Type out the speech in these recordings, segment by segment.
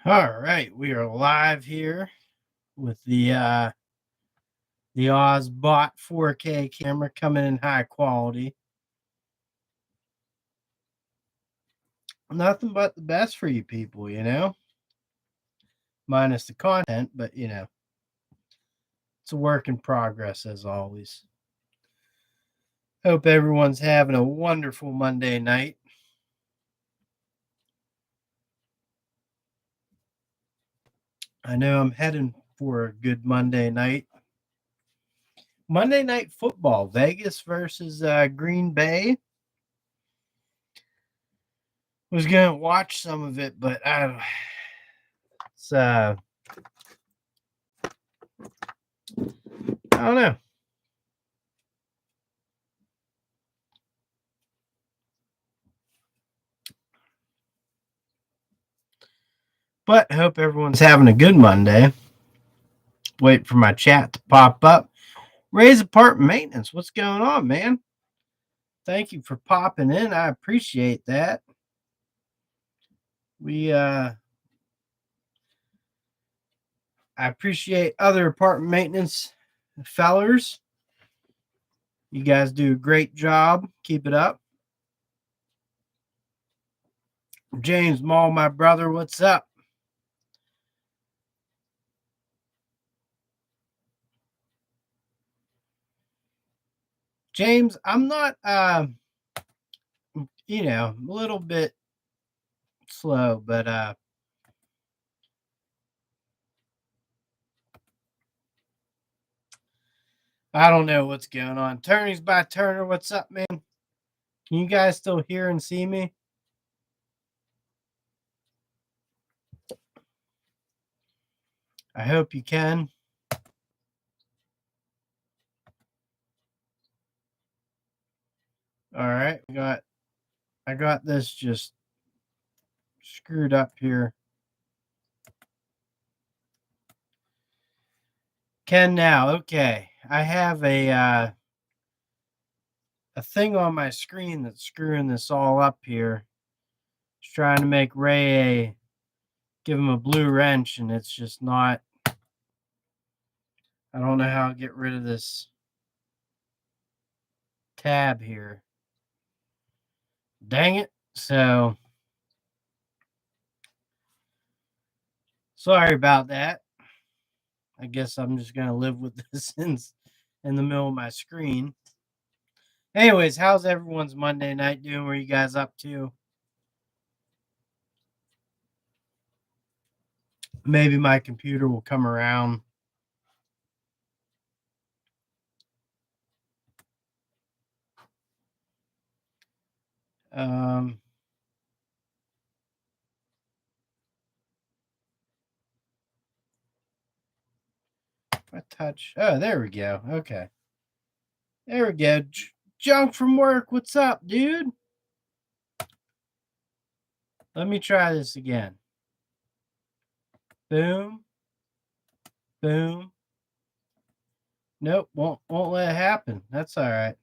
All right, we are live here with the Ozbot 4K camera coming in high quality. Nothing but the best for you people, minus the content, but it's a work in progress as always. Hope everyone's having a wonderful Monday night. I know I'm heading for a good Monday night. Monday Night Football, Vegas versus Green Bay. Was going to watch some of it, but it's I don't know. But I hope everyone's having a good Monday. Wait for my chat to pop up. Ray's Apartment Maintenance. What's going on, man? Thank you for popping in. I appreciate that. I appreciate other apartment maintenance fellers. You guys do a great job. Keep it up. James Mall, my brother, what's up? James, I'm not a little bit slow, but I don't know what's going on. Turnings by Turner, what's up, man? Can you guys still hear and see me? I hope you can. All right, I got this just screwed up here. Can now. Okay. I have a thing on my screen that's screwing this all up here. It's trying to make Ray give him a blue wrench, and it's just not. I don't know how to get rid of this tab here. Dang it. So sorry about that. I guess I'm just gonna live with this in the middle of my screen. Anyways, how's everyone's Monday night doing? What are you guys up to? Maybe my computer will come around. I touch. Oh, there we go. Okay. There we go. Junk from work. What's up, dude? Let me try this again. Boom. Boom. Nope, won't let it happen. That's all right.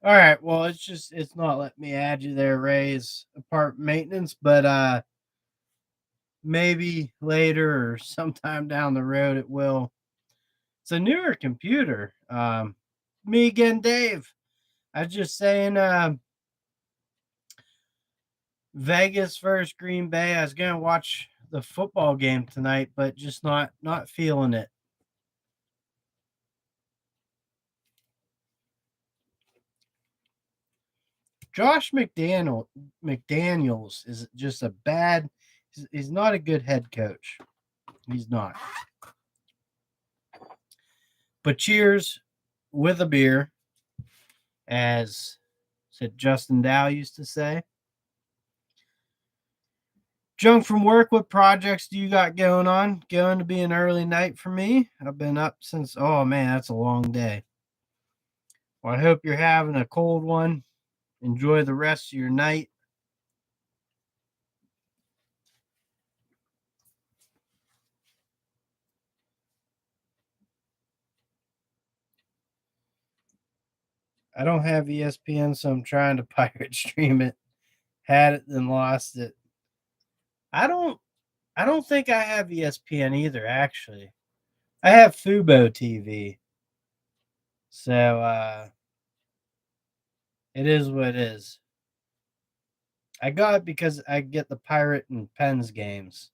All right. Well, it's not letting me add you there, Ray's apartment maintenance, but maybe later or sometime down the road it will. It's a newer computer. Me again, Dave. I was just saying Vegas versus Green Bay. I was gonna watch the football game tonight, but just not feeling it. Josh McDaniels is just a bad. He's not a good head coach. He's not. But cheers with a beer, as said Justin Dow used to say. Junk from work, what projects do you got going on? Going to be an early night for me. I've been up since, oh man, that's a long day. Well, I hope you're having a cold one. Enjoy the rest of your night. I don't have ESPN, so I'm trying to pirate stream it. Had it, then lost it. I don't think I have ESPN either, actually. I have Fubo TV. So it is what it is. I got it because I get the Pirate and Pens games.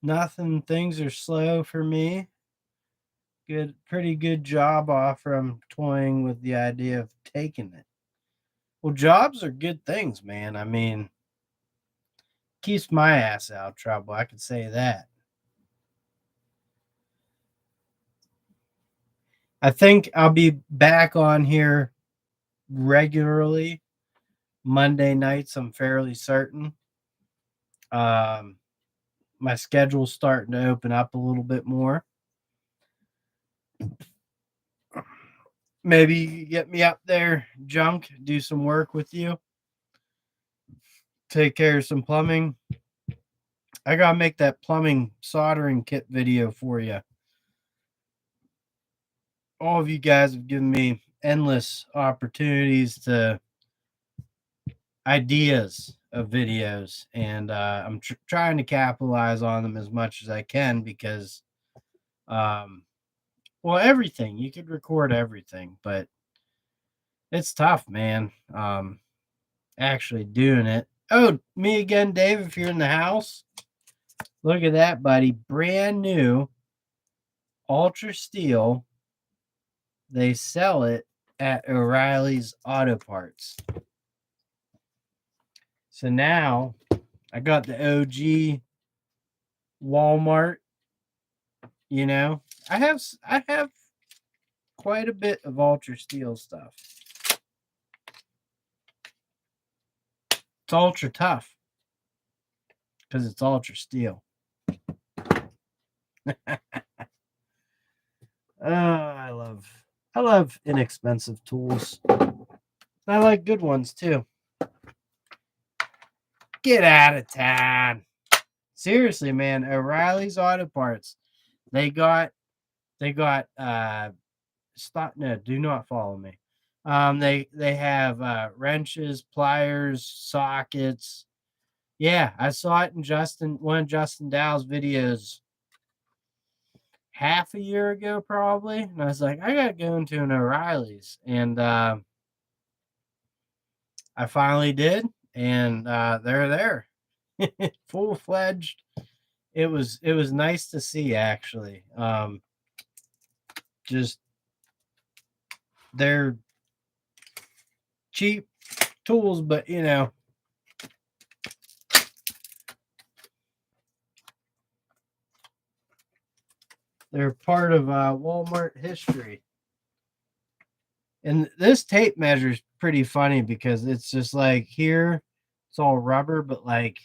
Nothing, things are slow for me. Pretty good job off from toying with the idea of taking it. Well, jobs are good things, man. I mean, keeps my ass out of trouble. I can say that. I think I'll be back on here regularly Monday nights. I'm fairly certain. Um, my schedule's starting to open up a little bit more. Maybe you get me up there, junk, do some work with you, take care of some plumbing. I gotta make that plumbing soldering kit video for you. All of you guys have given me endless opportunities to ideas of videos, and I'm trying to capitalize on them as much as I can because, well, everything you could record everything, but it's tough, man. Actually doing it. Oh, me again, Dave. If you're in the house, look at that, buddy. Brand new Ultra Steel. They sell it at O'Reilly's Auto Parts. So now I got the OG Walmart. You know, I have quite a bit of Ultra Steel stuff. It's ultra tough because it's Ultra Steel. I love inexpensive tools. I like good ones too. Get out of town. Seriously, man, O'Reilly's Auto Parts. They got stop no, do not follow me. They have wrenches, pliers, sockets. Yeah, I saw it in one of Justin Dow's videos half a year ago, probably. And I was like, I gotta go into an O'Reilly's. And I finally did, and they're there. Full fledged. It was nice to see, actually. Just they're cheap tools, but they're part of Walmart history. And this tape measure is pretty funny because it's just like here, it's all rubber, but like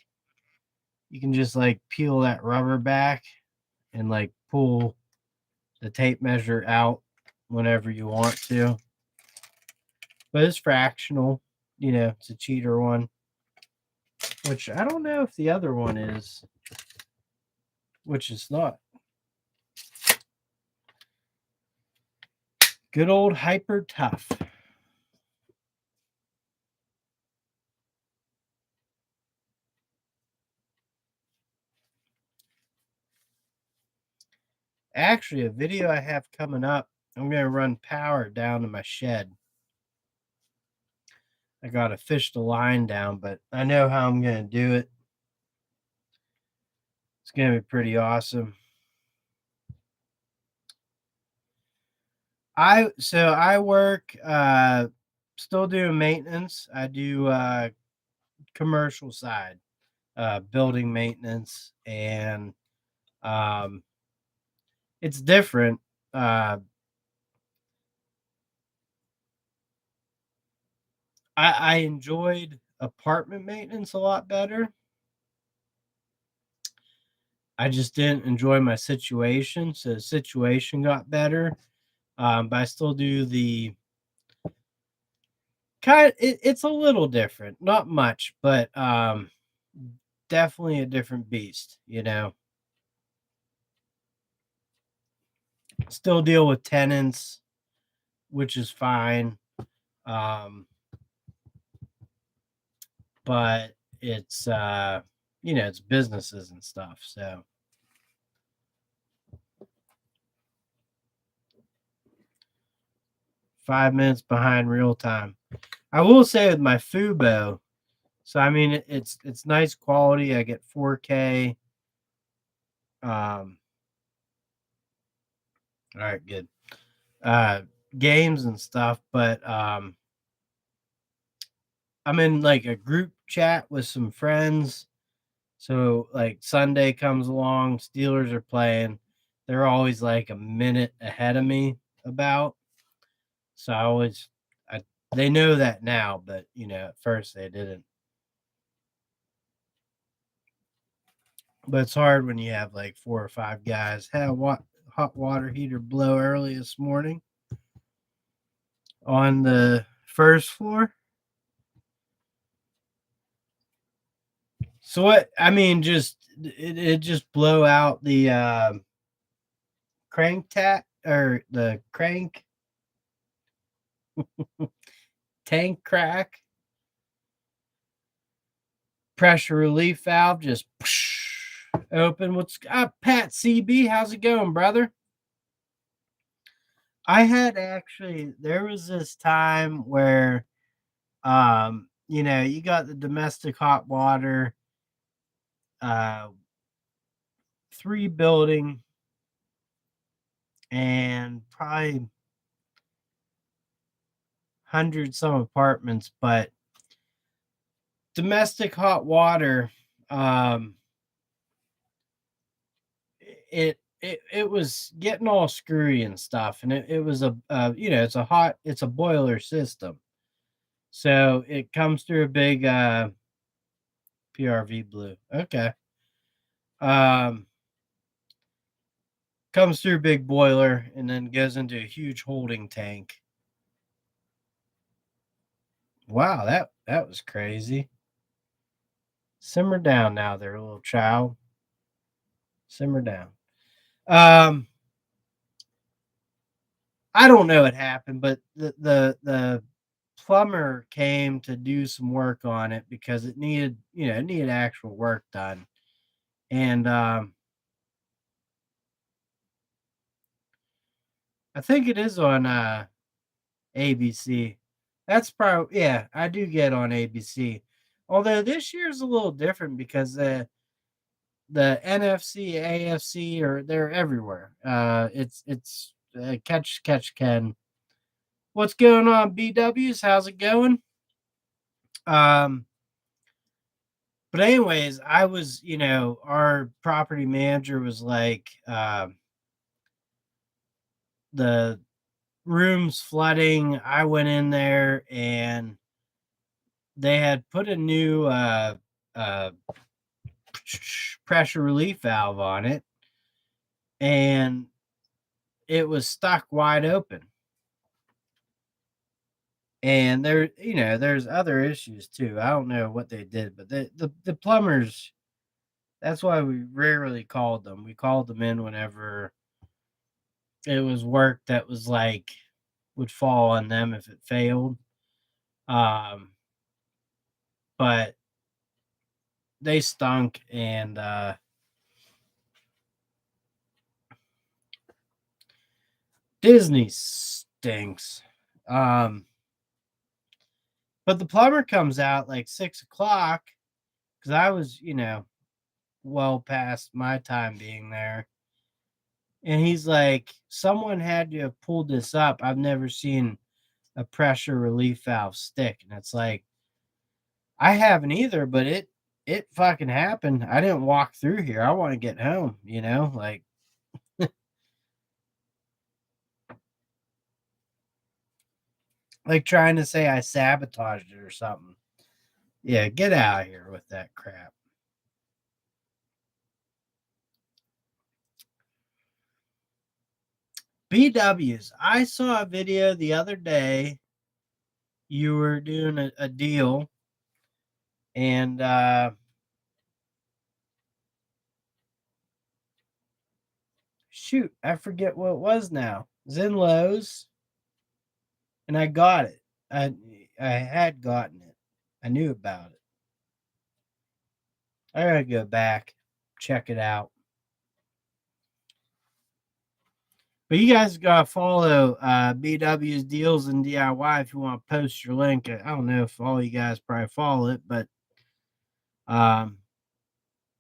you can just like peel that rubber back and like pull the tape measure out whenever you want to. But it's fractional, it's a cheater one, which I don't know if the other one is, which is not. Good old Hyper Tough. Actually, a video I have coming up, I'm going to run power down to my shed. I got to fish the line down, but I know how I'm going to do it. It's going to be pretty awesome. I work still doing maintenance. I do commercial side, building maintenance, and it's different. I enjoyed apartment maintenance a lot better. I just didn't enjoy my situation, so the situation got better. But I still do the it's a little different, not much, but definitely a different beast. Still deal with tenants, which is fine. Um, but it's it's businesses and stuff. So 5 minutes behind real time. I will say with my Fubo, so I mean it's nice quality. I get 4K. All right, good. Games and stuff, but I'm in like a group chat with some friends. So like Sunday comes along, Steelers are playing. They're always like a minute ahead of me about. So I they know that now, but at first they didn't. But it's hard when you have like 4 or 5 guys. Had a hot water heater blow early this morning on the first floor. So what I mean, just it just blow out the crank tap or the crank tank crack pressure relief valve just open. What's up, Pat CB? How's it going, brother? I had actually there was this time where you got the domestic hot water 3 building and probably 100 some apartments, but domestic hot water it was getting all screwy and stuff, and it was it's a boiler system, so it comes through a big PRV blue. Okay. um Comes through a big boiler and then goes into a huge holding tank. Wow, that was crazy. Simmer down now there, little child. Simmer down. um I don't know what happened, but the plumber came to do some work on it because it needed actual work done. And I think it is on ABC. That's probably, yeah, I do get on ABC. Although this year is a little different because the NFC, AFC are they're everywhere. It's catch Ken. What's going on, BWs? How's it going? Um, but anyways, I was, our property manager was like, the room's flooding. I went in there and they had put a new uh, pressure relief valve on it, and it was stuck wide open. And there's other issues too. I don't know what they did, but the plumbers. That's why we rarely called them. We called them in whenever it was work that was like would fall on them if it failed. Um, but they stunk, and Disney stinks. Um, but the plumber comes out like 6 o'clock because I was, well past my time being there. And he's like, someone had to have pulled this up. I've never seen a pressure relief valve stick. And it's like, I haven't either, but it fucking happened. I didn't walk through here. I want to get home, like like trying to say I sabotaged it or something. Yeah, get out of here with that crap. BWs. I saw a video the other day. You were doing a deal, and shoot, I forget what it was now. Zenlows, and I got it. I had gotten it. I knew about it. I gotta go back, check it out. But you guys gotta follow BW's Deals and DIY if you want to post your link. I don't know if all you guys probably follow it, but um,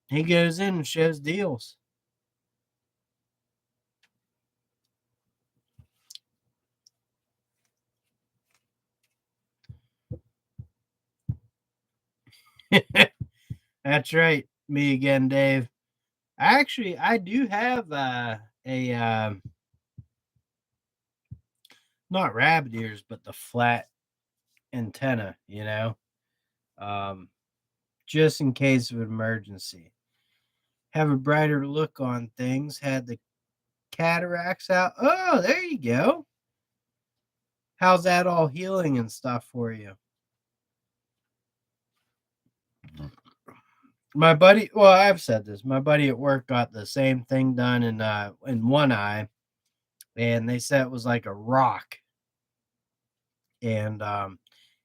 he goes in and shows deals. That's right, me again, Dave. Actually, I do have a not rabbit ears, but the flat antenna. Um, just in case of an emergency. Have a brighter look on things. Had the cataracts out. Oh, there you go. How's that all healing and stuff for you? My buddy, well, I've said this. My buddy at work got the same thing done in one eye, and they said it was like a rock. And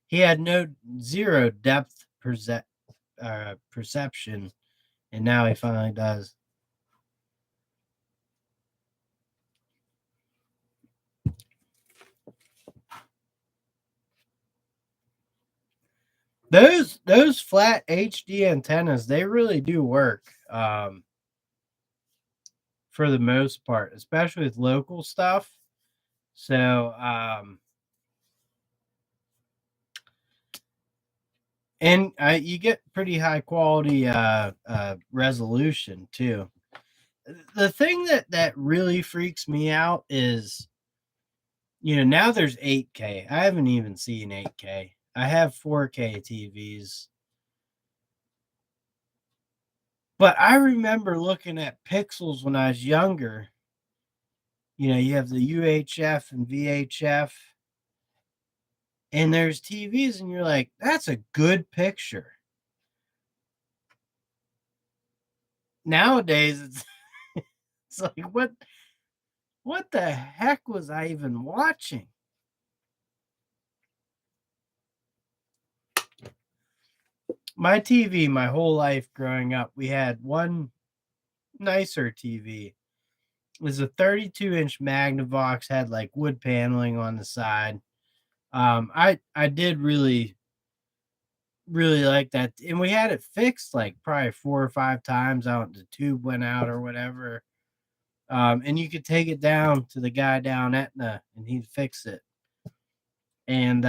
he had zero depth perception, and now he finally does. Those flat HD antennas, they really do work for the most part, especially with local stuff. So and you get pretty high quality resolution too. The thing that really freaks me out is, now there's 8K. I haven't even seen 8K. I have 4K TVs. But I remember looking at pixels when I was younger. You have the UHF and VHF, and there's TVs, and you're like, that's a good picture. Nowadays, it's like, what the heck was I even watching? My TV, my whole life growing up, we had one nicer TV. It was a 32-inch Magnavox, had like wood paneling on the side. I did really like that, and we had it fixed like probably 4 or 5 times. Out the tube went out or whatever. And you could take it down to the guy down Etna, and he'd fix it. And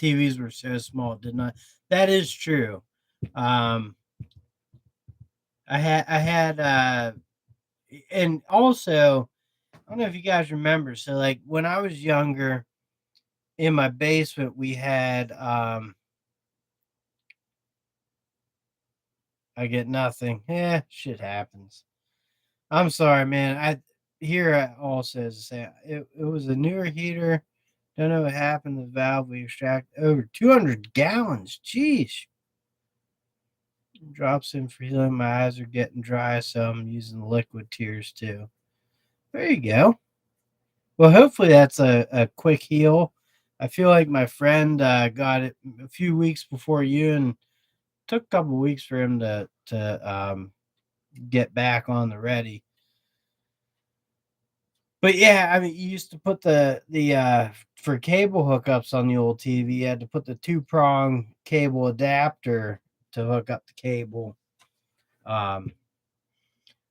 TVs were so small, it did not. That is true. Um, I had, and also, I don't know if you guys remember. So, like when I was younger, in my basement, we had. I get nothing. Shit happens. I'm sorry, man. I here also to say it was a newer heater. Don't know what happened to the valve. We extract over 200 gallons. Jeez. Drops in for healing. My eyes are getting dry, so I'm using liquid tears too. There you go. Well, hopefully that's a quick heal. I feel like my friend got it a few weeks before you, and took a couple weeks for him to get back on the ready. But yeah, I mean, you used to put the for cable hookups on the old TV, you had to put the 2-prong cable adapter to hook up the cable. Um,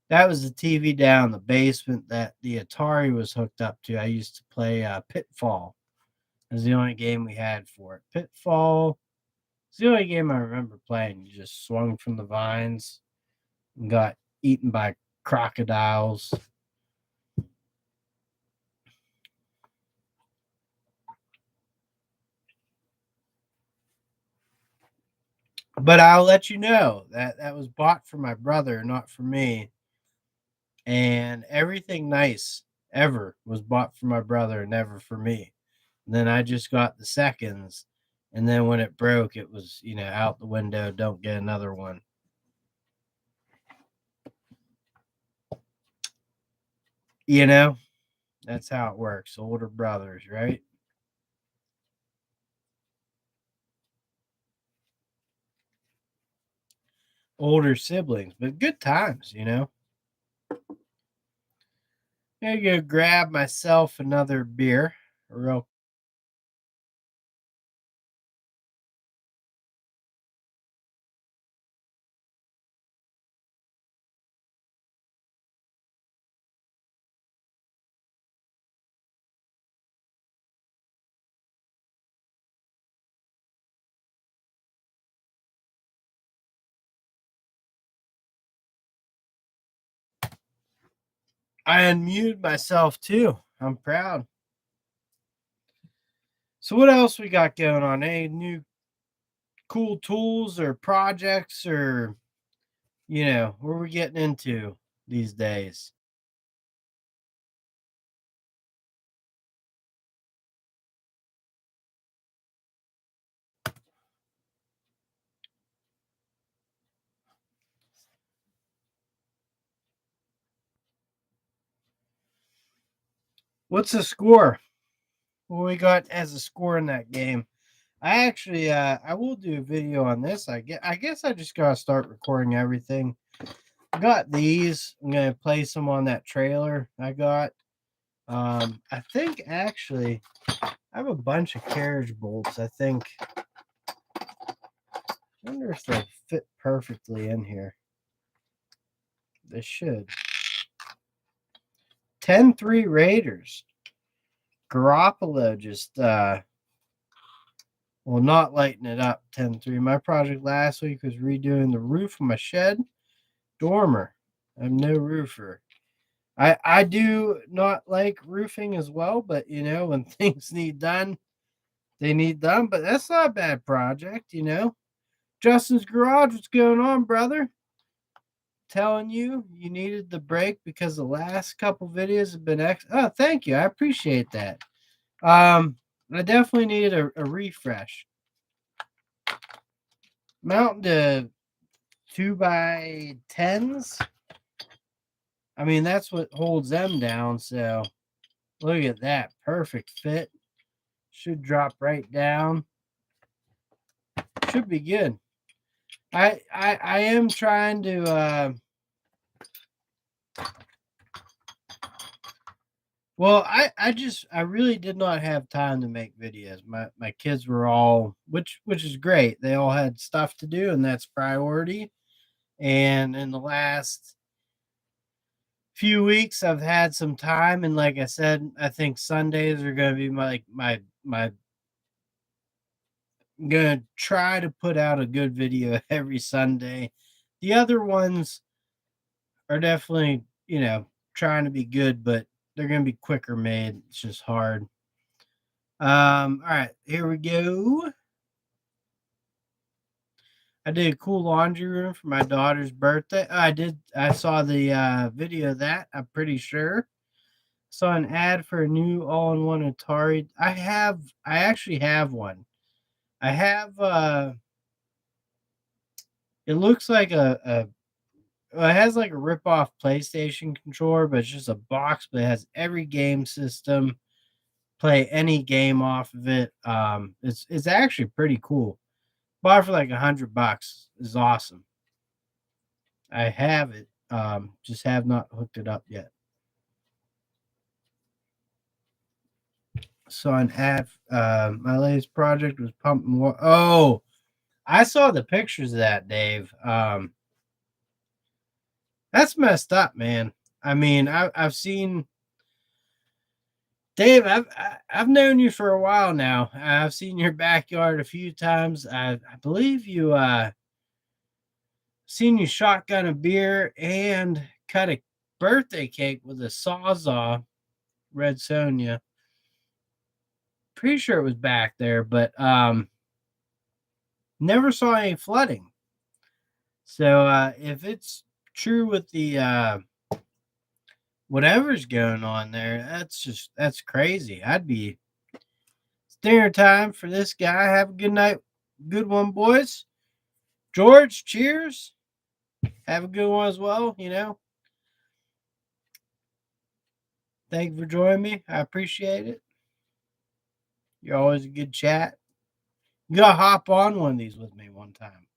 that was the TV down in the basement that the Atari was hooked up to. I used to play Pitfall. It was the only game we had for it. Pitfall. It's the only game I remember playing. You just swung from the vines and got eaten by crocodiles. But I'll let you know that that was bought for my brother, not for me. And everything nice ever was bought for my brother, never for me. And then I just got the seconds. And then when it broke, it was, out the window. Don't get another one. That's how it works. Older brothers, right? older siblings, but good times, you know. I'm gonna go grab myself another beer real. I unmuted myself too. I'm proud. So what else we got going on? Any new cool tools or projects or what are we getting into these days? What's the score? What we got as a score in that game? I actually I will do a video on this. I guess I just gotta start recording everything. I got these. I'm gonna place them on that trailer I got. I think actually I have a bunch of carriage bolts. I wonder if they'll fit perfectly in here. They should. 10-3 Raiders. Garoppolo just not lighting it up. 10-3. My project last week was redoing the roof of my shed dormer. I'm no roofer. I do not like roofing as well, but when things need done, they need done. But that's not a bad project. Justin's garage, what's going on, brother? Telling you needed the break because the last couple videos have been oh, thank you. I appreciate that. I definitely needed a refresh. Mounting to 2x10s. I mean, that's what holds them down. So look at that. Perfect fit. Should drop right down. Should be good. I am trying to well, I really did not have time to make videos. My kids were all which is great. They all had stuff to do and that's priority. And in the last few weeks I've had some time and like I said, I think Sundays are going to be my I'm going to try to put out a good video every Sunday. The other ones are definitely, trying to be good, but they're going to be quicker made. It's just hard. All right, here we go. I did a cool laundry room for my daughter's birthday. I saw the video of that. I'm pretty sure. Saw an ad for a new all-in-one Atari. I actually have one. I have it looks like it has like a rip-off PlayStation controller, but it's just a box, but it has every game system. Play any game off of it. It's actually pretty cool. Bought it for like $100. Is awesome. I have it. Just have not hooked it up yet. Saw an ad. My latest project was pumping water. Oh, I saw the pictures of that, Dave. That's messed up, man. I mean, I've seen Dave. I've known you for a while now. I've seen your backyard a few times. I believe you seen you shotgun a beer and cut a birthday cake with a Sawzall Red Sonia. Pretty sure it was back there, but never saw any flooding. So if it's true with the whatever's going on there, that's crazy. I'd be dinner time for this guy. Have a good night. Good one, boys. George, cheers. Have a good one as well. Thank you for joining me. I appreciate it. You're always a good chat. You gotta hop on one of these with me one time.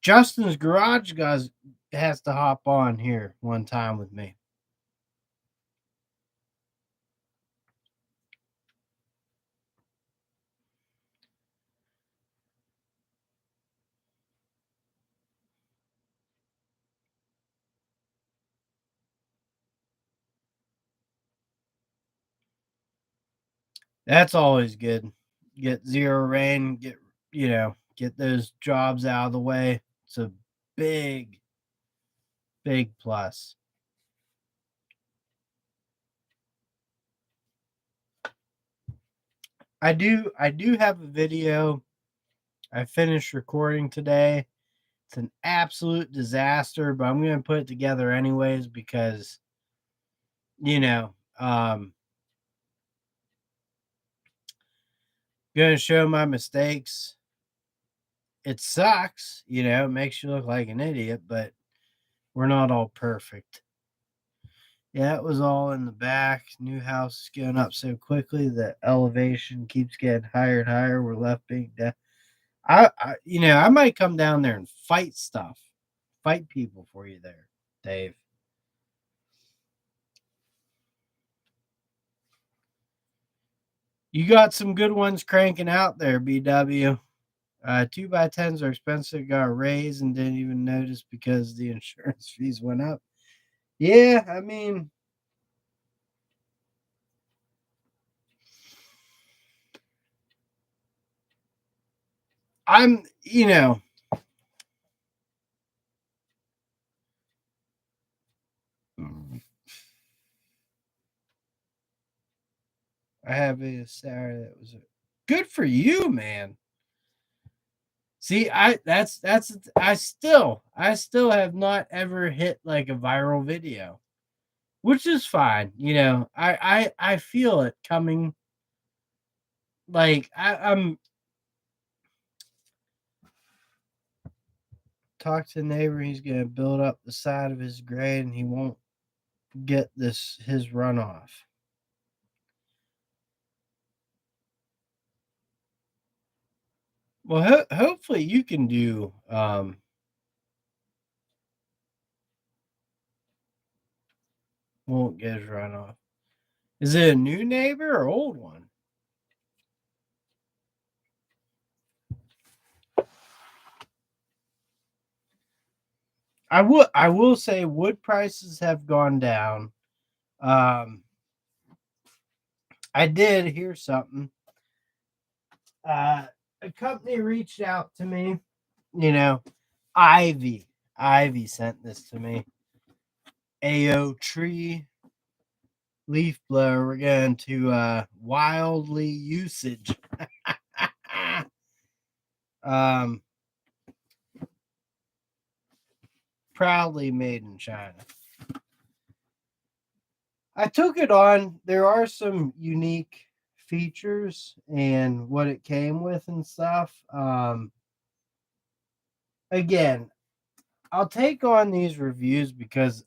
Justin's Garage Guys has to hop on here one time with me. That's always good. Get zero rain, get those jobs out of the way. It's a big, big plus. I do have a video I finished recording today. It's an absolute disaster, but I'm gonna put it together anyways because you know, gonna show my mistakes. It sucks, it makes you look like an idiot, but we're not all perfect. Yeah, it was all in the back. New house is going up so quickly that elevation keeps getting higher and higher. We're left being down. I might come down there and fight people for you there, Dave. You got some good ones cranking out there, BW. 2x10s are expensive. Got a raise and didn't even notice because the insurance fees went up. Yeah, I mean, I'm, I have a Saturday that was good for you, man. See, I still have not ever hit like a viral video, which is fine. I feel it coming. Like I'm talk to the neighbor. He's gonna build up the side of his grade, and he won't get his runoff. Well, hopefully you can do won't get his runoff. Is it a new neighbor or old one? I will say wood prices have gone down. Um, I did hear something. A company reached out to me. You know, Ivy. Ivy sent this to me. AO tree leaf blower. We're going to wildly usage. um, proudly made in China. I took it on. There are some unique features and what it came with and stuff. Again, I'll take on these reviews because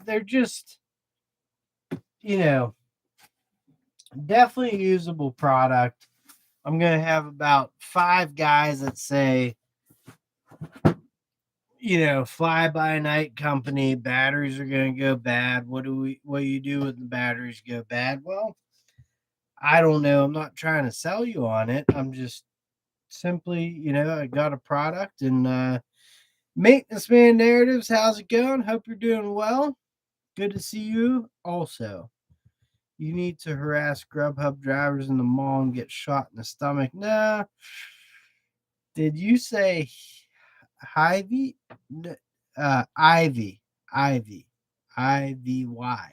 they're just, you know, definitely a usable product. I'm gonna have about 5 guys that say, fly by night company, batteries are gonna go bad. What do you do when the batteries go bad? Well, I don't know. I'm not trying to sell you on it. I'm just simply, I got a product and maintenance man narratives. How's it going? Hope you're doing well. Good to see you. Also, you need to harass Grubhub drivers in the mall and get shot in the stomach. Nah. Did you say Ivy? Ivy. Ivy. IVY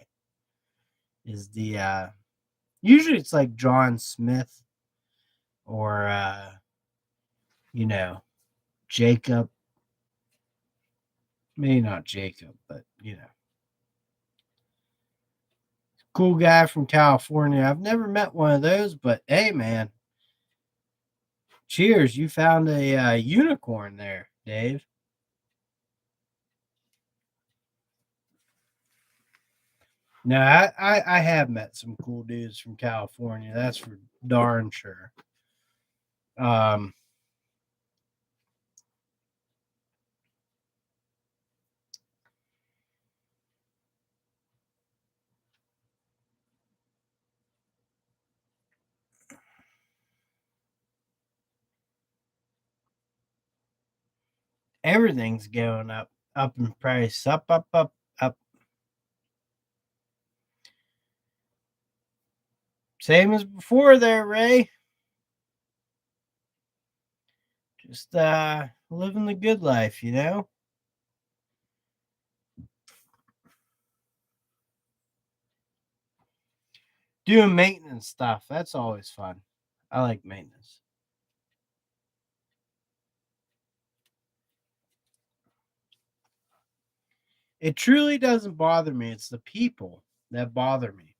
is the usually it's like John Smith or Jacob. Maybe not Jacob, but cool guy from California. I've never met one of those, but hey, man, cheers! You found a unicorn there, Dave. No, I have met some cool dudes from California. That's for darn sure. Um, Everything's going up in price. Up, up, up, up. Same as before there, Ray. Just living the good life, you know? Doing maintenance stuff. That's always fun. I like maintenance. It truly doesn't bother me. It's the people that bother me.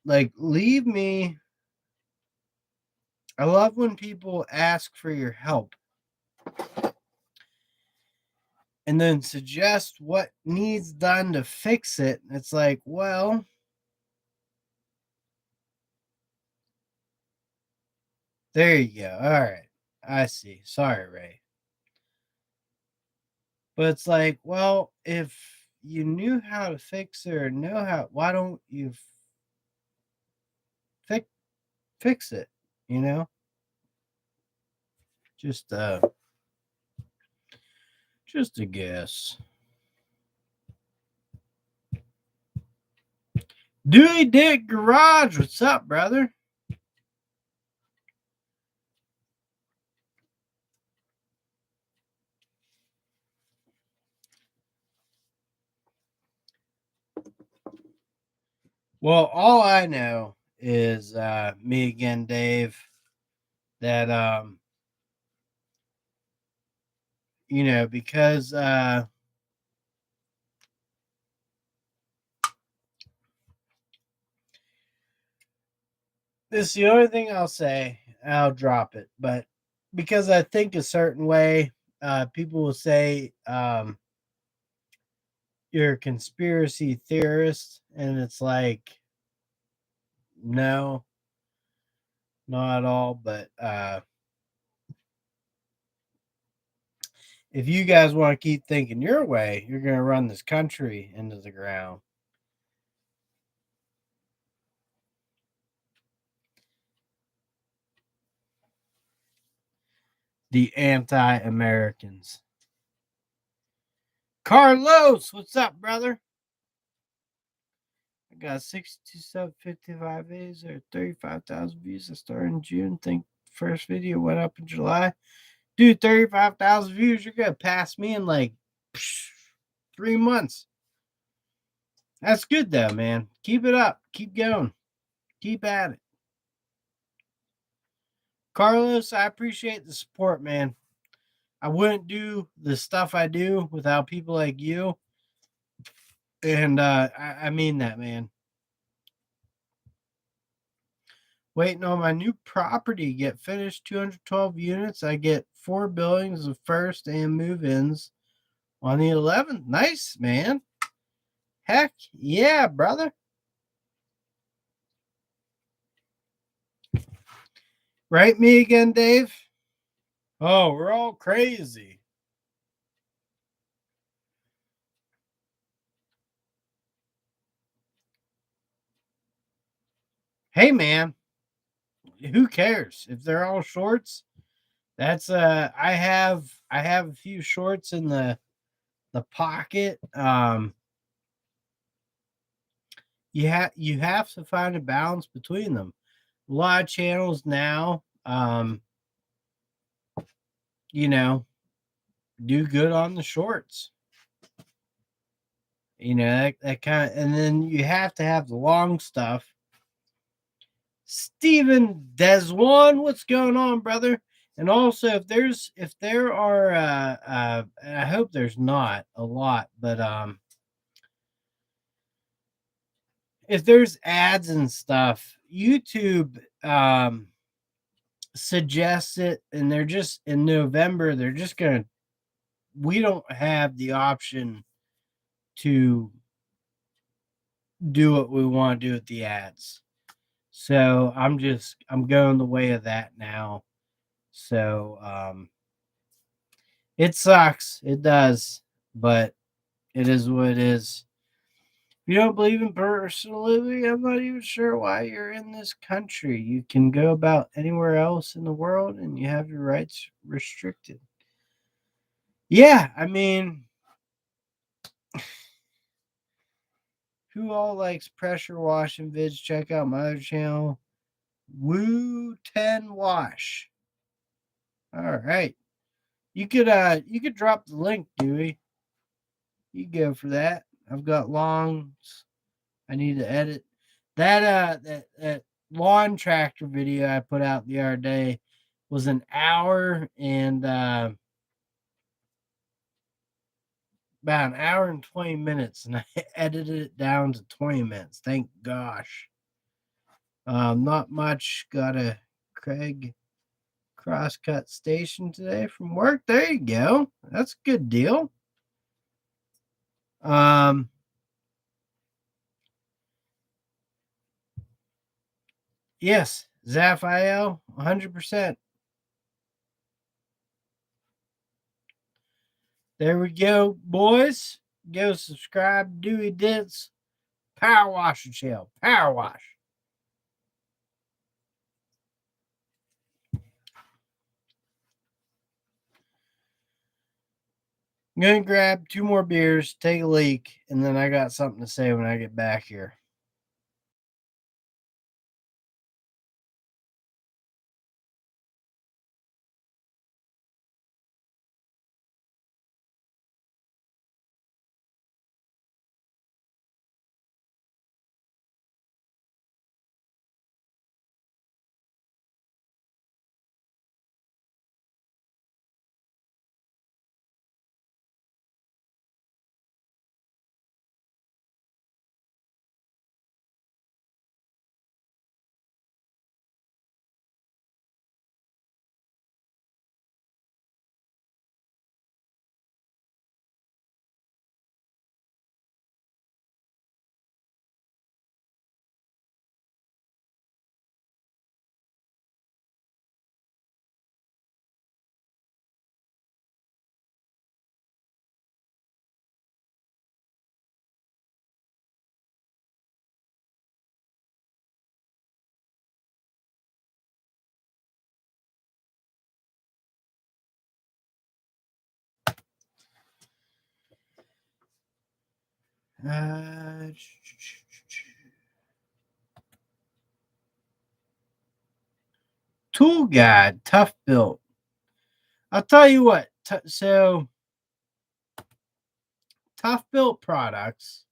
Like, leave me. I love when people ask for your help and then suggest what needs done to fix it. It's like, well, there you go. All right. I see. Sorry, Ray. But it's like, well, if you knew how to fix it or know how, why don't you fix fix it? You know, just just a guess. Dewey Dick Garage, what's up, brother? Well, all I know is me again, Dave, that you know, because this is the only thing I'll say. I'll drop it, but because I think a certain way, people will say you're a conspiracy theorist, and it's like, no, not at all. But if you guys want to keep thinking your way, you're going to run this country into the ground. The anti-Americans. Carlos, what's up, brother? I got 62,755 views or 35,000 views. I started in June. Think first video went up in July. Dude, 35,000 views. You're gonna pass me in like 3 months. That's good though, man. Keep it up. Keep going. Keep at it. Carlos, I appreciate the support, man. I wouldn't do the stuff I do without people like you. And I mean that, man. Waiting on my new property to get finished. 212 units. I get 4 buildings of first and move-ins on the 11th. Nice, man. Heck yeah, brother. Right, me again, Dave? Oh, we're all crazy. Hey, man, who cares if they're all shorts? That's I have a few shorts in the pocket. You have to find a balance between them. A lot of channels now, you know, do good on the shorts. You know, that kind of, and then you have to have the long stuff. Steven Deswan, what's going on, brother? And also, if there are, and I hope there's not a lot, but if there's ads and stuff, YouTube suggests it, and they're just in November. They're just gonna. We don't have the option to do what we want to do with the ads. So I'm going the way of that now. So it sucks. It does, but it is what it is. If you don't believe in personally, I'm not even sure why you're in this country. You can go about anywhere else in the world and you have your rights restricted. Yeah, I mean, who all likes pressure washing vids? Check out my other channel, Woo 10 Wash. All right. You could drop the link, Dewey. You go for that. I've got longs. I need to edit. That lawn tractor video I put out the other day was an hour and about an hour and 20 minutes, and I edited it down to 20 minutes. Thank gosh. Not much. Got a Craig crosscut station today from work. There you go. That's a good deal. Um, yes, Zaphael, 100%. There we go, boys. Go subscribe to Dewey Dits Power Washer Channel. Power Wash. I'm going to grab 2 more beers, take a leak, and then I got something to say when I get back here. Tool Guide, tough built. I'll tell you what. So, tough built products.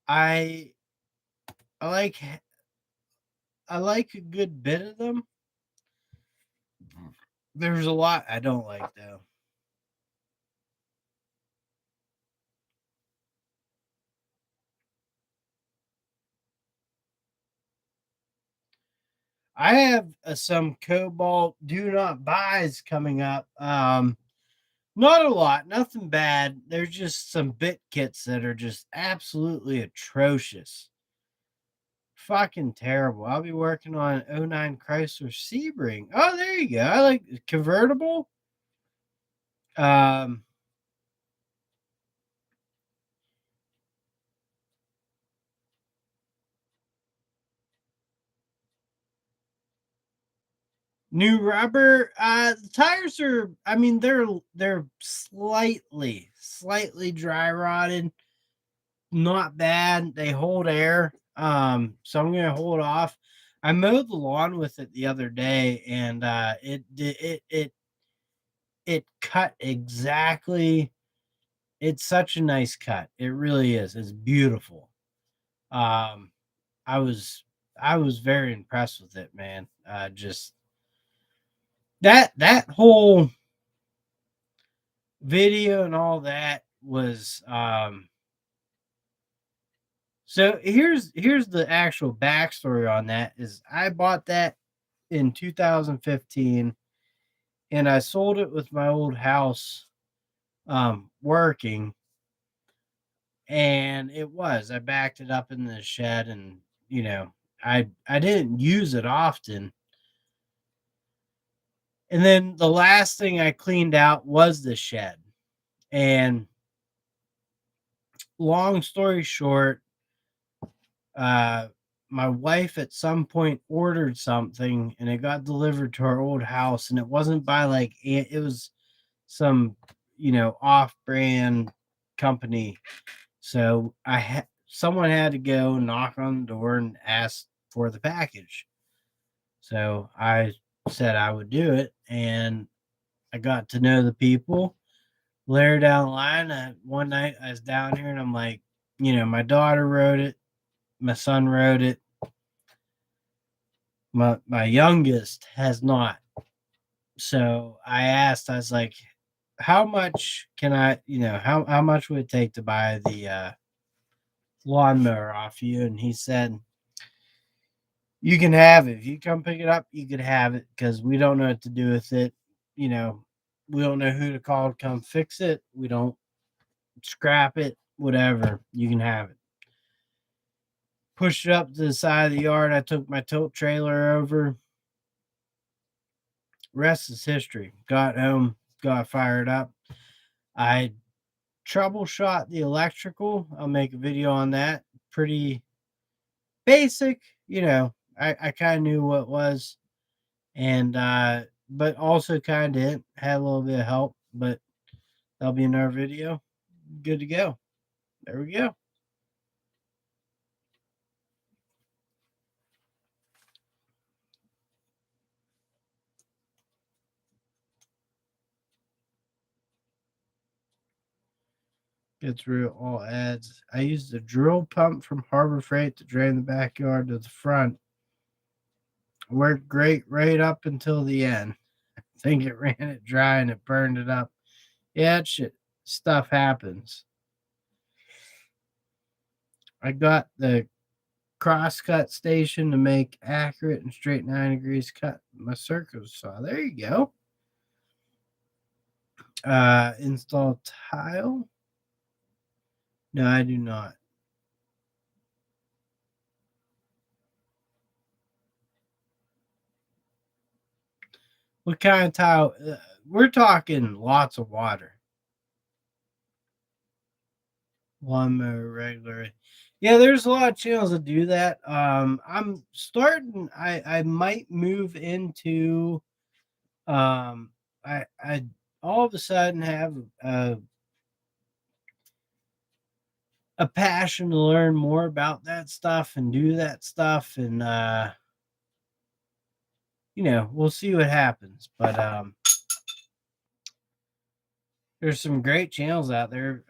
I I like I like a good bit of them. There's a lot I don't like though. I have some Cobalt do not buys coming up. Not a lot, nothing bad. There's just some bit kits that are just absolutely atrocious. Fucking terrible. I'll be working on '09 Chrysler Sebring. Oh, there you go. I like convertible. Um, New rubber. The tires are. I mean, they're slightly dry rotted. Not bad. They hold air. So I'm gonna hold off. I mowed the lawn with it the other day, and it cut exactly. It's such a nice cut. It really is. It's beautiful. Um, I was I was very impressed with it, man. Just that whole video and all that was so here's the actual backstory on that is I bought that in 2015 and I sold it with my old house working, and I backed it up in the shed, and I didn't use it often. And then the last thing I cleaned out was the shed. And long story short, uh, my wife at some point ordered something and it got delivered to our old house. And it wasn't by it was some off-brand company. So someone had to go knock on the door and ask for the package. So I said I would do it, and I got to know the people. Later down the line, one night I was down here, and I'm like, my daughter wrote it, my son wrote it, my youngest has not. So I asked, I was like, how much can I, how much would it take to buy the lawnmower off you? And he said, you can have it. If you come pick it up, you could have it, because we don't know what to do with it. We don't know who to call to come fix it. We don't scrap it, whatever. You can have it. Pushed it up to the side of the yard. I took my tilt trailer over. Rest is history. Got home, got fired up. I troubleshot the electrical. I'll make a video on that. Pretty basic, I kind of knew what it was, and but also kind of didn't. Had a little bit of help, but that'll be another video. Good to go. There we go. Get through all ads. I used a drill pump from Harbor Freight to drain the backyard to the front. Worked great right up until the end. I think it ran it dry and it burned it up. Yeah, shit. Stuff happens. I got the crosscut station to make accurate and straight 9 degrees cut my circular saw. There you go. Install tile. No, I do not. What kind of tile? We're talking lots of water. Lawnmower regular. Yeah, there's a lot of channels that do that. I'm starting. I might move into. I all of a sudden have a passion to learn more about that stuff and do that stuff, and we'll see what happens. But there's some great channels out there.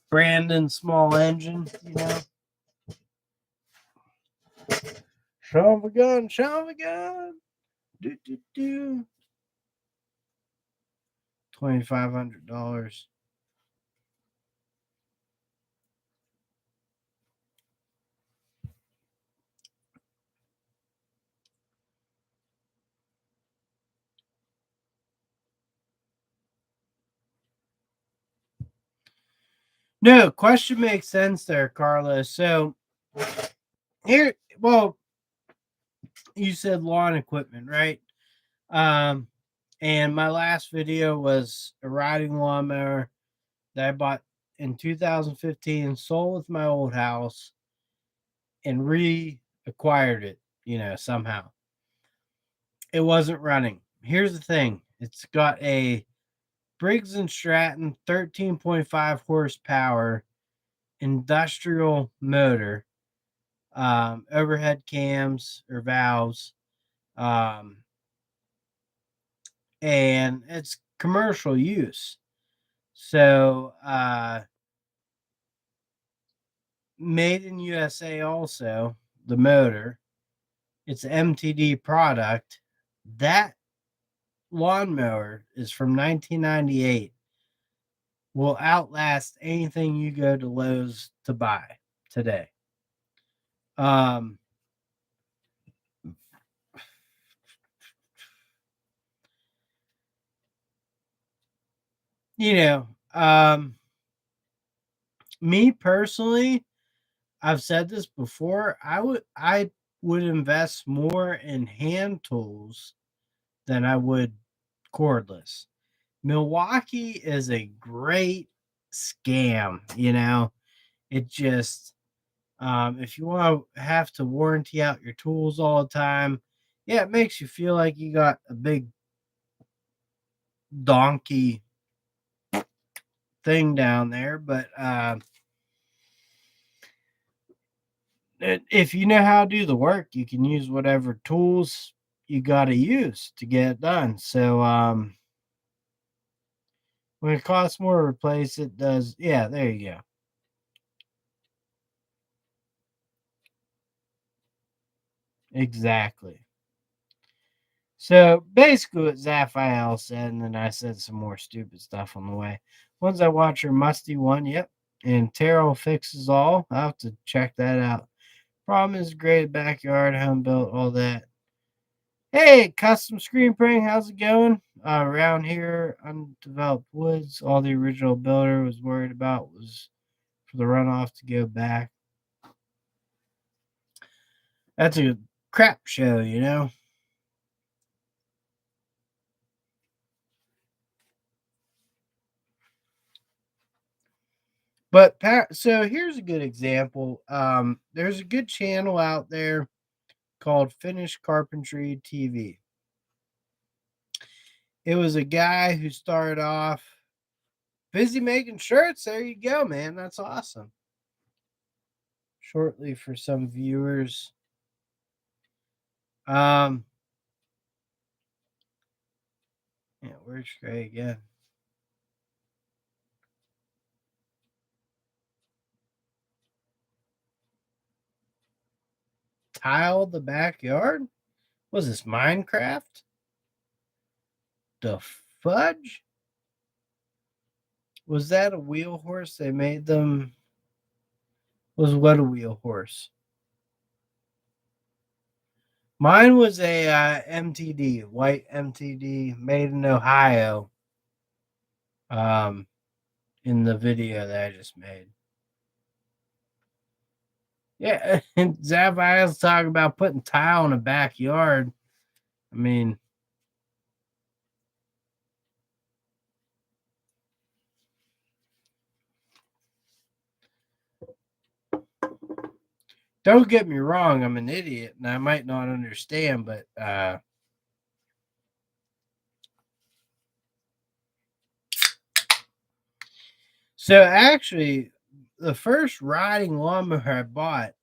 Brandon Small Engine, show him a gun, show him a gun. Do do do. $2,500. No, question makes sense there, Carlos. So here, well, you said lawn equipment, right? And my last video was a riding lawnmower that I bought in 2015, sold with my old house, and reacquired it, somehow. It wasn't running. Here's the thing. It's got a Briggs & Stratton 13.5 horsepower industrial motor, overhead cams or valves, and it's commercial use. So made in USA also, the motor. It's an MTD product. That lawnmower is from 1998. Will outlast anything you go to Lowe's to buy today. Um, me personally, I've said this before, I would invest more in hand tools than I would cordless. Milwaukee is a great scam, It just if you want to have to warranty out your tools all the time, yeah, it makes you feel like you got a big donkey thing down there, but if you know how to do the work, you can use whatever tools you got to use to get it done. So when it costs more to replace it, does yeah, there you go. Exactly. So basically, what Zaphael said, and then I said some more stupid stuff on the way. Once I watch her musty one, yep, and Terrell fixes all. I'll have to check that out. Problem is, great backyard, home built, all that. Hey, custom screen printing, how's it going? Around here, undeveloped woods. All the original builder was worried about was for the runoff to go back. That's a crap show, you know. But so here's a good example. There's a good channel out there called Finnish Carpentry TV. It was a guy who started off busy making shirts. There you go, man. That's awesome. Shortly for some viewers. Um, yeah, where's Gray again? Tile the backyard? Was this Minecraft? The fudge? Was that a wheel horse? They made them. Was what a wheel horse? Mine was a MTD, white MTD, made in Ohio. Um, in the video that I just made. Yeah, and Zavias talking about putting tile in a backyard. I mean, don't get me wrong, I'm an idiot and I might not understand, but so actually the first riding lawnmower I bought,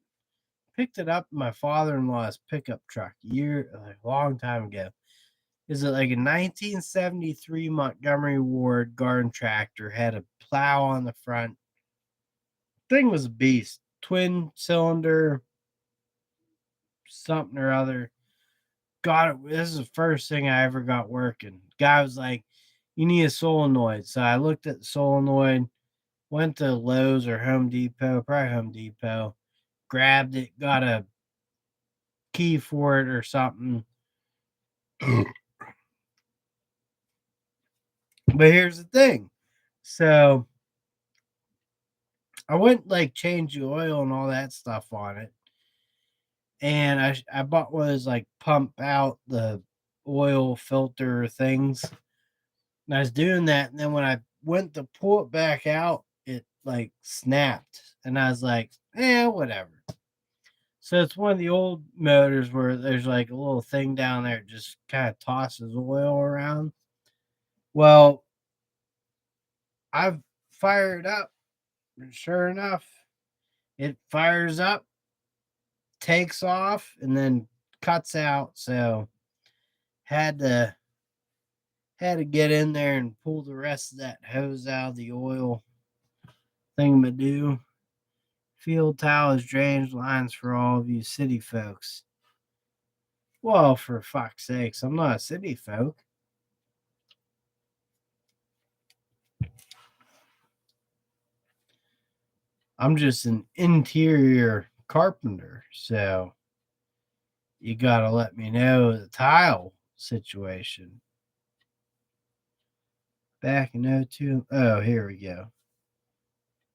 picked it up in my father-in-law's pickup truck a long time ago. Is it like a 1973 Montgomery Ward garden tractor, had a plow on the front. Thing was a beast. Twin cylinder, something or other. Got it. This is the first thing I ever got working. Guy was like, "You need a solenoid." So I looked at the solenoid, went to Lowe's or Home Depot, probably Home Depot, grabbed it, got a key for it or something. But here's the thing. So I went like change the oil and all that stuff on it. And I bought one of those like pump out the oil filter things. And I was doing that, and then when I went to pull it back out, it like snapped, and I was like, whatever. So it's one of the old motors where there's like a little thing down there, it just kind of tosses oil around. Well, I've fired up, and sure enough, it fires up, takes off, and then cuts out. So had to get in there and pull the rest of that hose out of the oil thingamadoo. Field towels, drainage lines for all of you city folks. Well, for fuck's sakes, I'm not a city folk. I'm just an interior carpenter, so you gotta let me know the tile situation. Back in 02. Oh, here we go.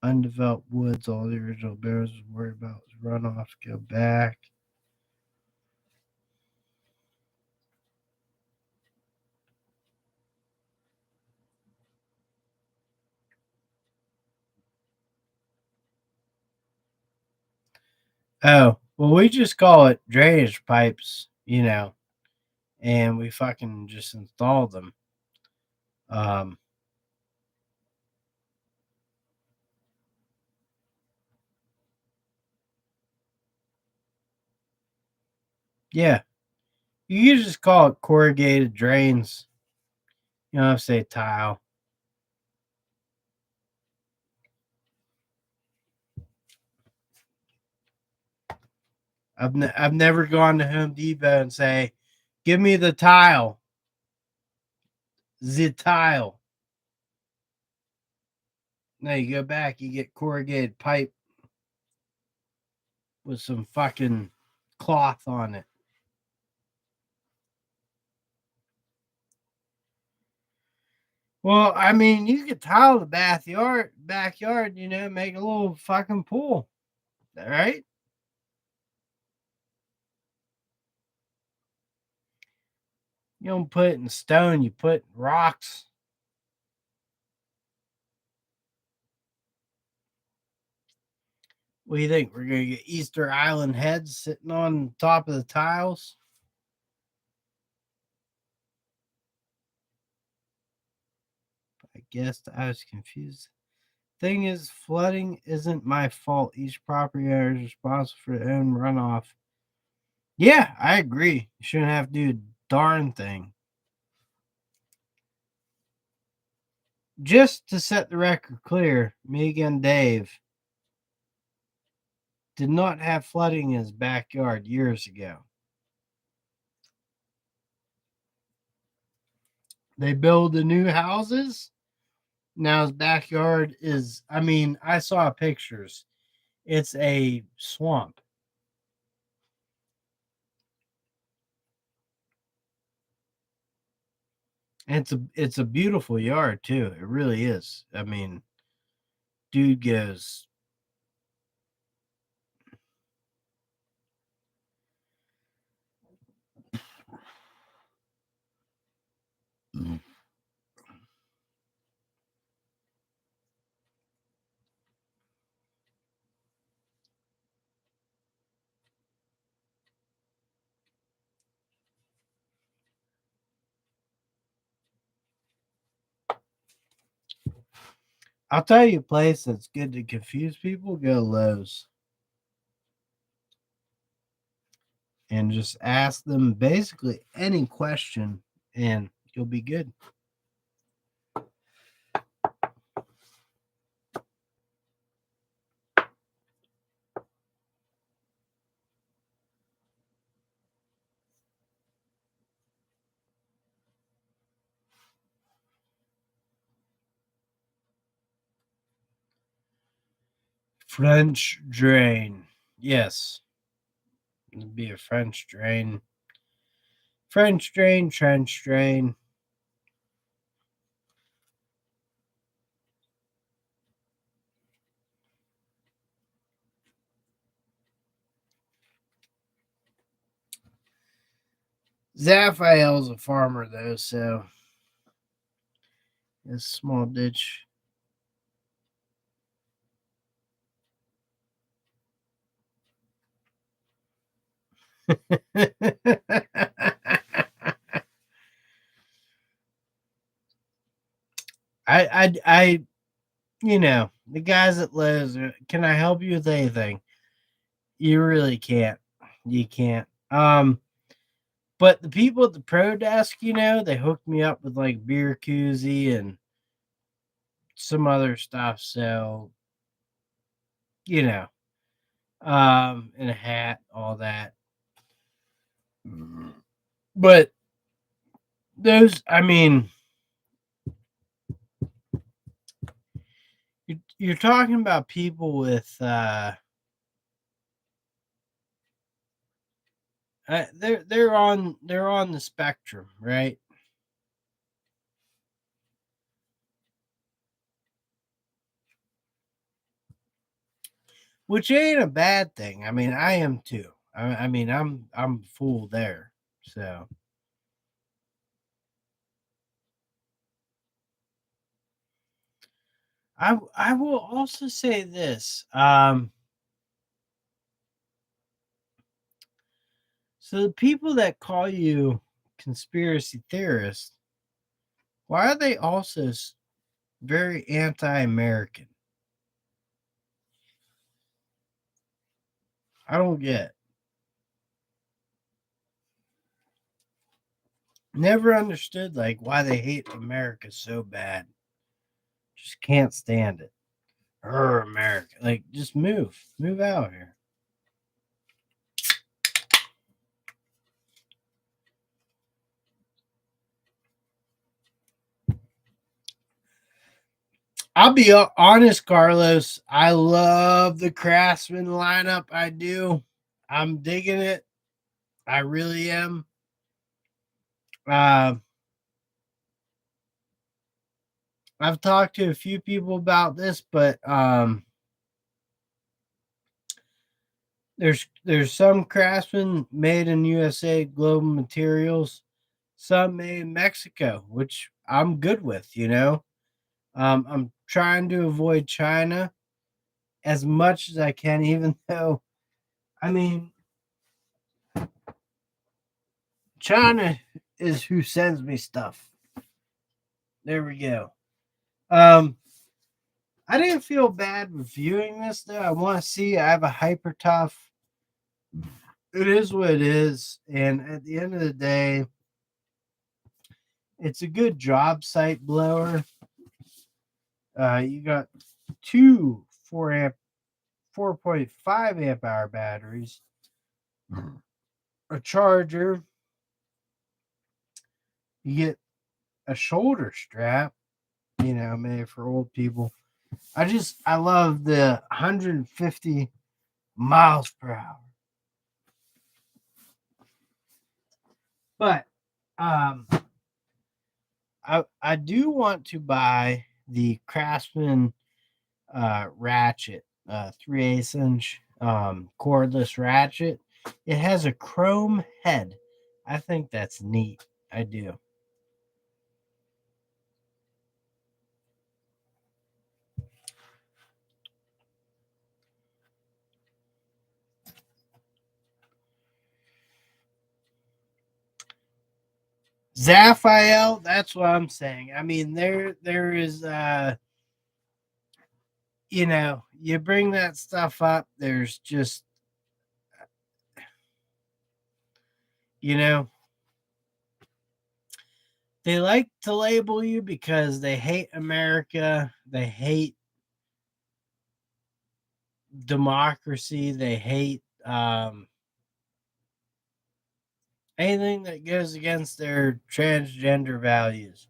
Undeveloped woods, all the original bears was worried about was runoff. Go back. Oh, well, we just call it drainage pipes, and we fucking just installed them. Um, yeah, you can just call it corrugated drains. You don't have to say tile. I've never gone to Home Depot and say, "Give me the tile." The tile. No, you go back, you get corrugated pipe with some fucking cloth on it. Well, I mean, you could tile the backyard, make a little fucking pool. All right. You don't put it in stone, you put rocks. What do you think? We're gonna get Easter Island heads sitting on top of the tiles? I guess I was confused. Thing is, flooding isn't my fault. Each property owner is responsible for their own runoff. Yeah, I agree. You shouldn't have to do a darn thing. Just to set the record clear, me and Dave did not have flooding in his backyard years ago. They build the new houses. Now his backyard is, I mean, I saw pictures. It's a swamp. And it's a beautiful yard too. It really is. I mean, dude goes. I'll tell you a place that's good to confuse people. Go Lowe's and just ask them basically any question, and you'll be good. French drain. Yes. It'd be a French drain. French drain, trench drain. Zaphael's a farmer though, so it's a small ditch. I, the guys at Lowe's, can I help you with anything? You really can't. You can't. But the people at the pro desk, they hooked me up with like beer koozie and some other stuff. So, you know, and a hat, all that. But those, I mean, you're talking about people with they're on the spectrum, right? Which ain't a bad thing. I mean, I am too. I mean, I'm full there. So I will also say this. So the people that call you conspiracy theorists, Why are they also very anti-American? I don't get it. Never understood like why they hate America so bad. Just can't stand it. America. Like just move out here. I'll be honest, Carlos. I love the Craftsman lineup. I do. I'm digging it. I really am. Uh, I've talked to a few people about this, but there's some Craftsman made in USA Global Materials, some made in Mexico, which I'm good with. I'm trying to avoid China as much as I can, even though, I mean, China is who sends me stuff. There we go. Um, I didn't feel bad reviewing this though. I want to see. I have a hyper tough. It is what it is, and at the end of the day, it's a good job site blower. You got two 4.5 amp hour batteries, a charger. You get a shoulder strap, made for old people. I love the 150 miles per hour. But um I do want to buy the Craftsman ratchet, 3/8 inch cordless ratchet. It has a chrome head. I think that's neat. I do. Zaphael, that's what I'm saying. I mean, there is you bring that stuff up, there's just you know, they like to label you because they hate America, they hate democracy, they hate anything that goes against their transgender values.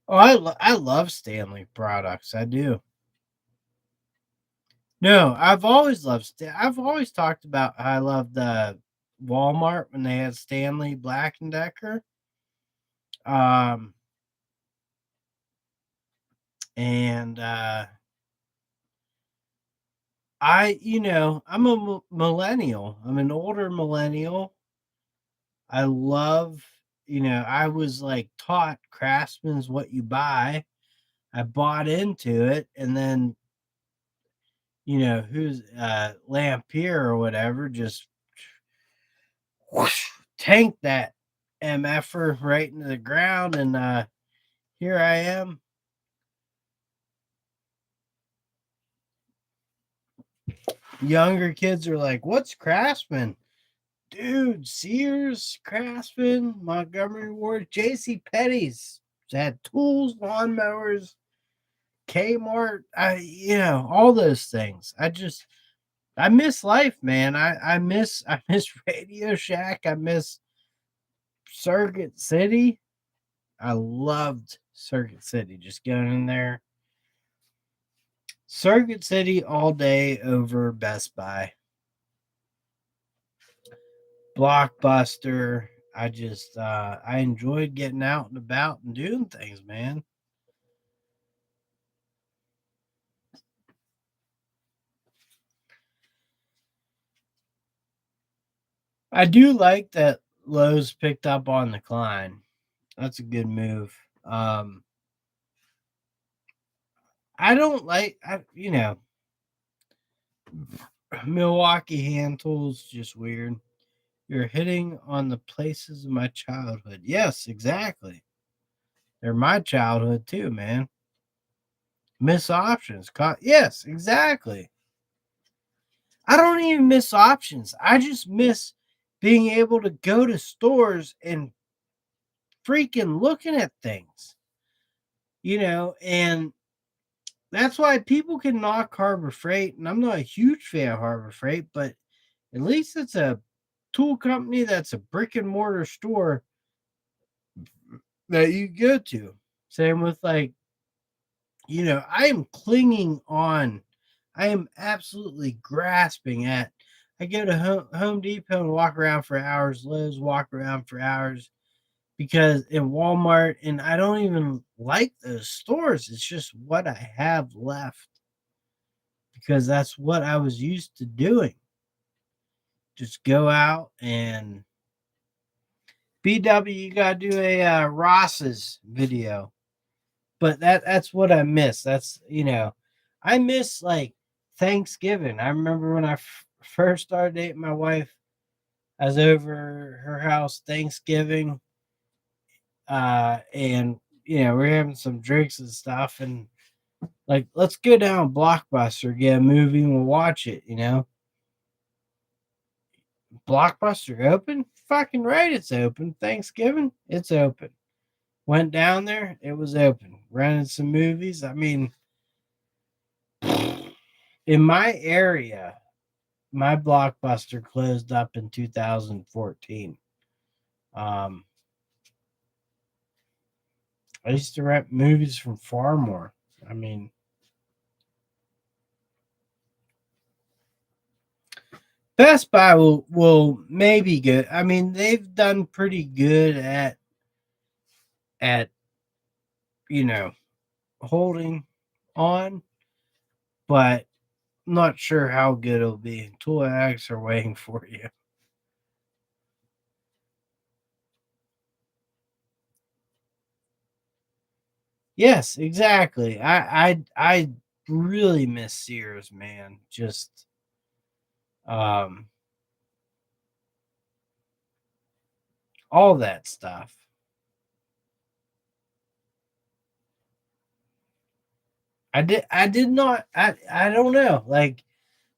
Oh, I love Stanley products. I do. No, I've always talked about how I loved Walmart when they had Stanley Black and Decker. Um, and I'm a millennial. I'm an older millennial. I love, I was like taught Craftsman's what you buy. I bought into it, and then who's Lampier or whatever just whoosh, tanked that MFer right into the ground, and here I am. Younger kids are like, "What's Craftsman?" Dude, Sears, Craftsman, Montgomery Ward, J.C. Penney's had tools, lawnmowers, Kmart. All those things. I miss life, man. I miss Radio Shack. I miss Circuit City. I loved Circuit City. Just going in there. Circuit City all day over Best Buy. Blockbuster. I enjoyed getting out and about and doing things, man. I do like that Lowe's picked up on the Klein. That's a good move. I don't like, Milwaukee hand tools, just weird. You're hitting on the places of my childhood. Yes, exactly. They're my childhood too, man. Miss options. Yes, exactly. I don't even miss options. I just miss being able to go to stores and freaking looking at things, and that's why people can knock Harbor Freight. And I'm not a huge fan of Harbor Freight, but at least it's a tool company that's a brick and mortar store that you go to. Same with like, I am clinging on. I am absolutely grasping at. I go to Home Depot and walk around for hours, Lowe's walk around for hours because in Walmart, and I don't even like those stores. It's just what I have left because that's what I was used to doing. Just go out and BW, you gotta do a Ross's video, but that's what I miss. That's I miss like Thanksgiving. I remember when I first started dating my wife. I was over her house Thanksgiving, and we're having some drinks and stuff, and like let's go down Blockbuster, get a movie, and we'll watch it. Blockbuster open? Fucking right, it's open. Thanksgiving, it's open. Went down there, it was open. Rented some movies. I mean, in my area, my Blockbuster closed up in 2014. Um, I used to rent movies from Farmore. I mean, Best Buy will maybe good. I mean, they've done pretty good at you know holding on, but not sure how good it'll be. Toolaholics are waiting for you. Yes, exactly. I really miss Sears, man. Just um all that stuff. I did not I don't know. Like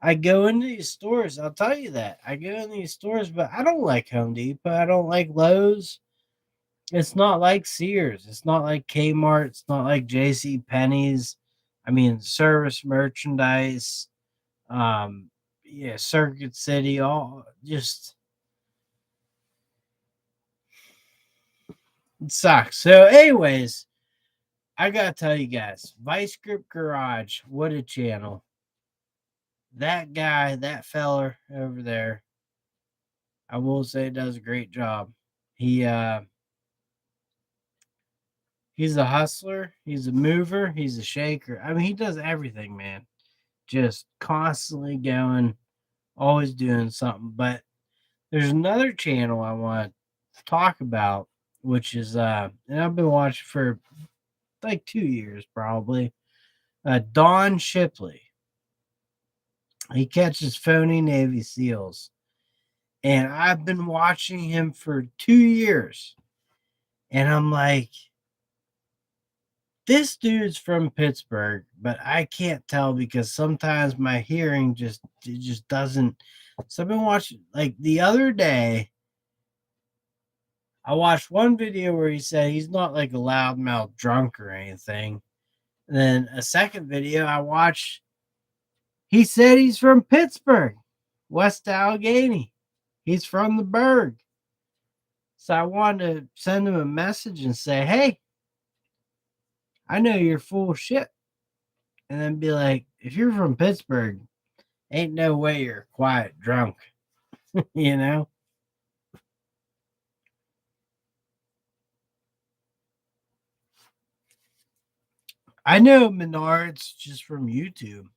I go into these stores, I'll tell you that. I go in these stores, but I don't like Home Depot. I don't like Lowe's. It's not like Sears. It's not like Kmart. It's not like JC Penney's. I mean, service merchandise, yeah, Circuit City, all just it sucks. So, anyways, I gotta tell you guys, Vice Grip Garage, what a channel. That guy, that feller over there, I will say does a great job. He he's a hustler, he's a mover, he's a shaker. I mean, he does everything, man. Just constantly going, always doing something. But there's another channel I want to talk about, which is and I've been watching for like 2 years probably. Don Shipley. He catches phony Navy SEALs. And I've been watching him for 2 years. And I'm like, this dude's from Pittsburgh, but I can't tell because sometimes my hearing just doesn't. So I've been watching like the other day. I watched one video where he said he's not like a loudmouth drunk or anything. And then a second video I watched, he said he's from Pittsburgh, West Allegheny. He's from the Berg. So I wanted to send him a message and say, hey, I know you're full of shit. And then be like, if you're from Pittsburgh, ain't no way you're a quiet drunk, you know? I know Menards just from YouTube,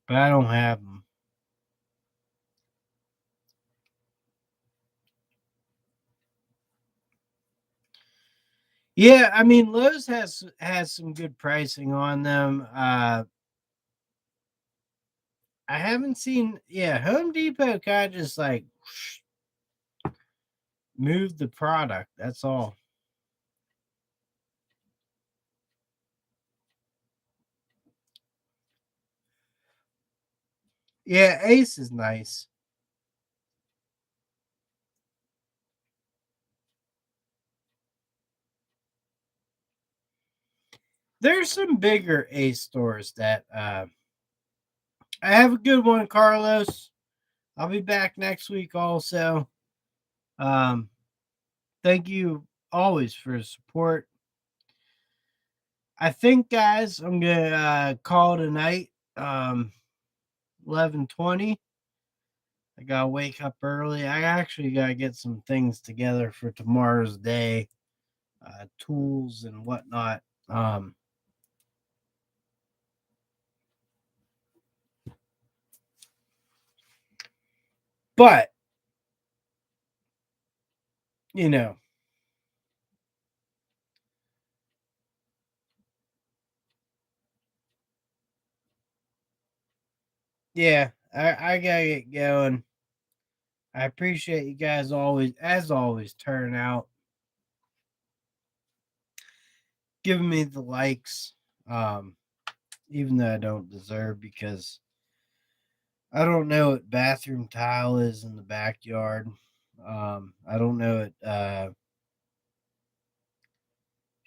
but I don't have them. Yeah, I mean Lowe's has some good pricing on them. I haven't seen, yeah, Home Depot kind of just like moved the product. That's all. Yeah, Ace is nice. There's some bigger Ace stores that I have a good one, Carlos. I'll be back next week also. Um, thank you always for the support. I think, guys, I'm gonna call it a night. 11:20. I gotta wake up early. I actually gotta get some things together for tomorrow's day, tools and whatnot. But you know, yeah, I gotta get going. I appreciate you guys always, as always, turning out, giving me the likes, um, even though I don't deserve, because I don't know what bathroom tile is in the backyard. I don't know it. If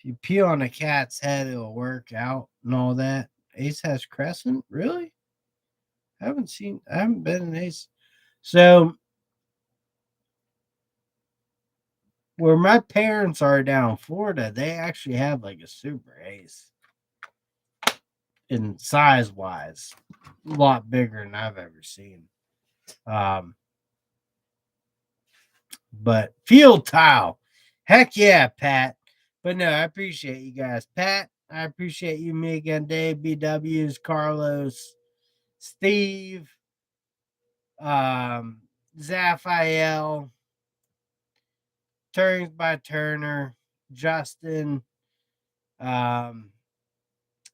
you pee on a cat's head, it'll work out and all that. Ace has crescent, really? I haven't been in Ace. So where my parents are down in Florida, they actually have like a super Ace in size wise, a lot bigger than I've ever seen. Um, but field tile, heck yeah, Pat. But no, I appreciate you guys, Pat. I appreciate you, Megan, Dave, BW's, Carlos, Steve, um, Zaphael, Turns by Turner, Justin. Um,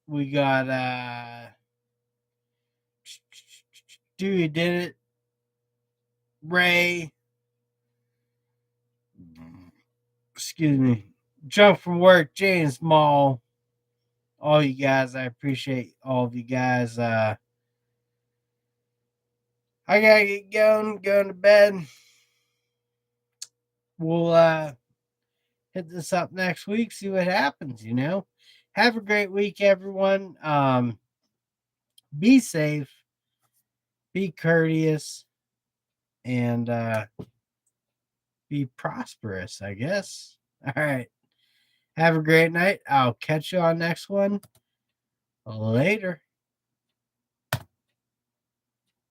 we got Dewey did it, Ray. Excuse me. Jump from work, James Mall. All you guys, I appreciate all of you guys. I gotta get going to bed. We'll hit this up next week, see what happens. Have a great week, everyone. Be safe, be courteous, and be prosperous, I guess. All right. Have a great night. I'll catch you on next one. Later.